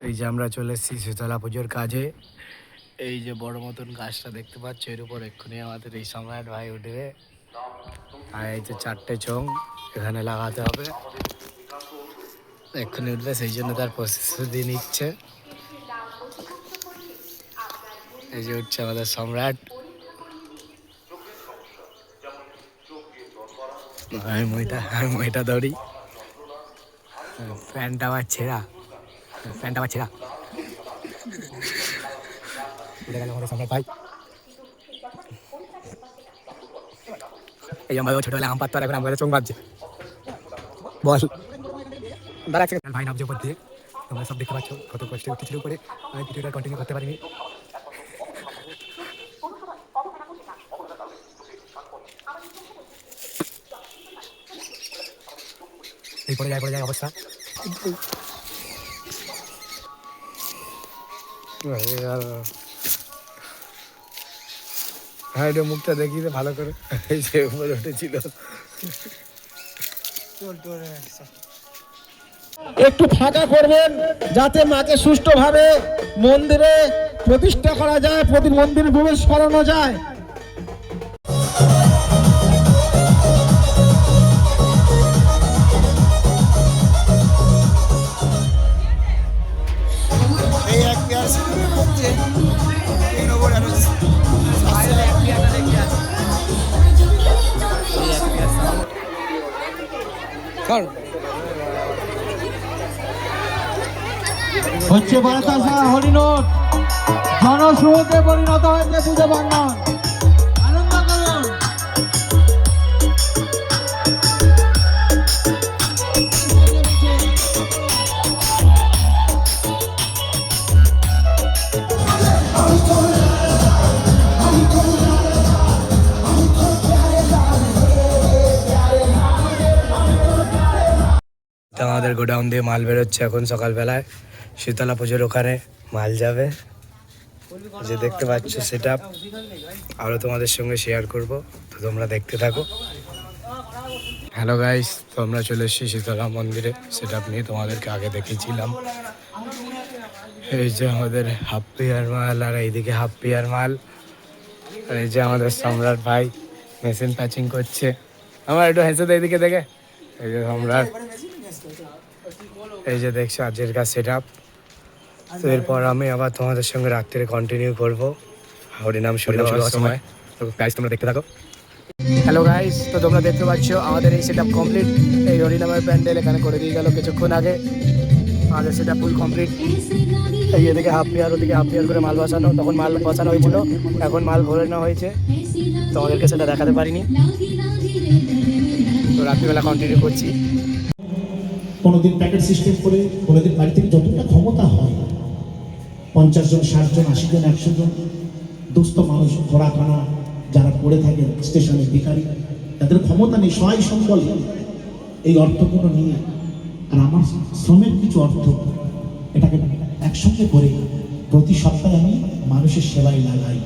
এই যে আমরা চলে এসেছি শীতলা পুজোর কাজে। এই যে বড় মতন গাছটা দেখতে পাচ্ছ, এর উপর এক্ষুনি আমাদের এই সম্রাট ভাই উঠবে। আর এই যে 4টে চোং এখানে লাগাতে হবে, এক্ষুনি উঠবে, সেই জন্য তার প্রস্তুতি নিচ্ছে। এই যে উঠছে আমাদের সম্রাট। আমি মইটা দৌড়ি, প্যান্টটা আবার ছেঁড়া, উঠে গেল আমাদের সম্রাট ভাই। এই আমার ছোটবেলায় আম পাততো, আর এখন আমাদের চোখ বাজছে। বল দাঁড়াচ্ছে ভাই, নামছে উপর দিয়ে। তোমরা সব দেখতে পাচ্ছ কত কষ্টে উঠেছিল উপরে। আমি ভিডিওটা কন্টিনিউ করতে পারিনি। এই পড়ে যায় অবস্থা। হ্যাঁ, এটা মুখটা দেখি ভালো করে। এই যে উপরে উঠেছিল। একটু ফাঁকা করবেন যাতে মাকে সুষ্ঠুভাবে মন্দিরে প্রতিষ্ঠা করা যায়, মন্দিরে প্রবেশ করানো যায়। হচ্ছে বারাসাত হরিণট জনস্রোতে পরিণত হয়েছে পুজো বাংলা। আনন্দ করুন। আমাদের গোডাউন দিয়ে মাল বেরোচ্ছে এখন সকালবেলায়, শীতলা পুজোর ওখানে মাল যাবে। যে দেখতে পাচ্ছ সেটা আরও তোমাদের সঙ্গে শেয়ার করব, তো তোমরা দেখতে থাকো। হ্যালো গাইস, তো আমরা চলে এসেছি শীতলা মন্দিরে, সেটা নিয়ে তোমাদেরকে আগে দেখিয়েছিলাম। এই যে আমাদের হাফ পেয়ার মাল, আর এইদিকে হাফ পেয়ার মাল। আর এই যে আমাদের সম্রাট ভাই মেশিন প্যাচিং করছে। আমার একটু হেসে দেয় এদিকে দেখে। এই যে সম্রাট, এই যে দেখছো আজকের কাজ সেট আপ। তো এরপর আমি আবার তোমাদের সঙ্গে রাত্রে কন্টিনিউ করবো হরিনাম শুরু সময়। তো গাইস তোমরা দেখতে থাকো। হ্যালো গাইস, তো তোমরা দেখতে পাচ্ছ আমাদের এই সেট আপ কমপ্লিট। এই হরিনামের প্যান্ডেল এখানে করে দিয়ে গেল কিছুক্ষণ আগে। আমাদের সেট আপ ফুল কমপ্লিট। এই এদিকে হাফ পেয়ার, ওদিকে হাফ পেয়ার করে মাল বসানো, তখন মাল বসানো হয়েছিল, এখন মাল ভরে নেওয়া হয়েছে। তোমাদেরকে সেটা দেখাতে পারিনি, তো রাত্রিবেলা কন্টিনিউ করছি। কোনোদিন প্যাকেট সিস্টেম করে, কোনোদিন বাড়ি থেকে যতটা ক্ষমতা হয় 50 জন, 60 জন, 80 জন, 100 জন দুস্থ মানুষ, খোরা কানা যারা পড়ে থাকে স্টেশনে, ভিখারি, তাদের ক্ষমতা নেই, সহায় সম্বল এই অর্থগুলো নিয়ে আর আমার শ্রমের কিছু অর্থ, এটাকে একসঙ্গে করে প্রতি সপ্তাহে আমি মানুষের সেবায় লাগাই।